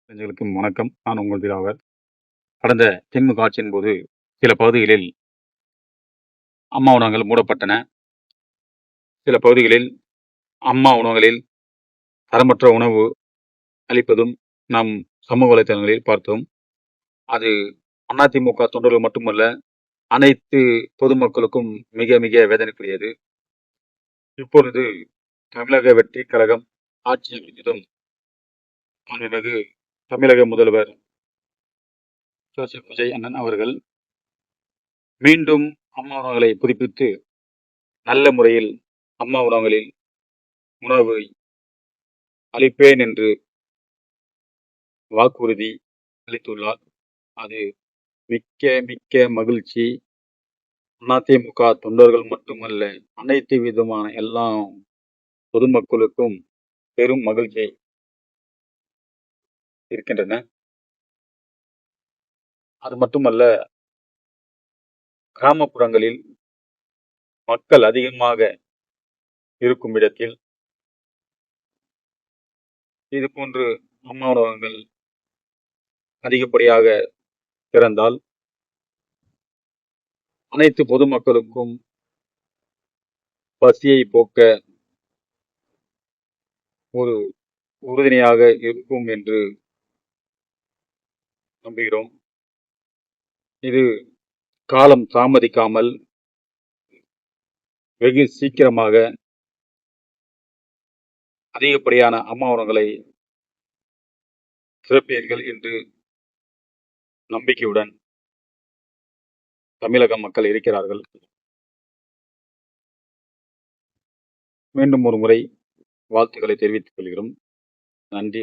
அனைவருக்கும் வணக்கம். நான் உங்கள் திராவர். கடந்த திமுக ஆட்சியின் போது சில பகுதிகளில் அம்மா உணவகங்கள் மூடப்பட்டன. சில பகுதிகளில் அம்மா உணவகங்களில் தரமற்ற உணவு அளிப்பதும் நாம் சமூக வலைதளங்களில் பார்த்தோம். அது அதிமுக தொண்டர்கள் மட்டுமல்ல, அனைத்து பொதுமக்களுக்கும் மிக மிக வேதனைக்குரியது. இப்பொழுது தமிழக வெற்றி கழகம் ஆட்சி அமைந்ததும் மாண்புமிகு தமிழக முதல்வர் ஜோசப் விஜய் அண்ணன் அவர்கள் மீண்டும் அம்மா உணவகங்களை புதுப்பித்து நல்ல முறையில் அம்மா உணவகங்களில் உணவை அளிப்பேன் என்று வாக்குறுதி அளித்துள்ளார். அது மிக்க மிக்க மகிழ்ச்சி. அதிமுக தொண்டர்கள் மட்டுமல்ல, அனைத்து விதமான எல்லா பொதுமக்களுக்கும் பெரும் மகிழ்ச்சி இருக்கின்றன. அது மட்டுமல்ல, கிராமப்புறங்களில் மக்கள் அதிகமாக இருக்கும் இடத்தில் இது போன்று அம்மா உணவகங்கள் அதிகப்படியாக திறந்தால் அனைத்து பொதுமக்களுக்கும் பசியை போக்க ஒரு உறுதுணையாக இருக்கும் என்று நம்புகிறோம். இது காலம் தாமதிக்காமல் வெகு சீக்கிரமாக அதிகப்படியான அம்மா உணவகங்களை திறப்பீர்கள் என்று நம்பிக்கையுடன் தமிழக மக்கள் இருக்கிறார்கள். மீண்டும் ஒரு முறை வாழ்த்துக்களை தெரிவித்துக் கொள்கிறோம். நன்றி.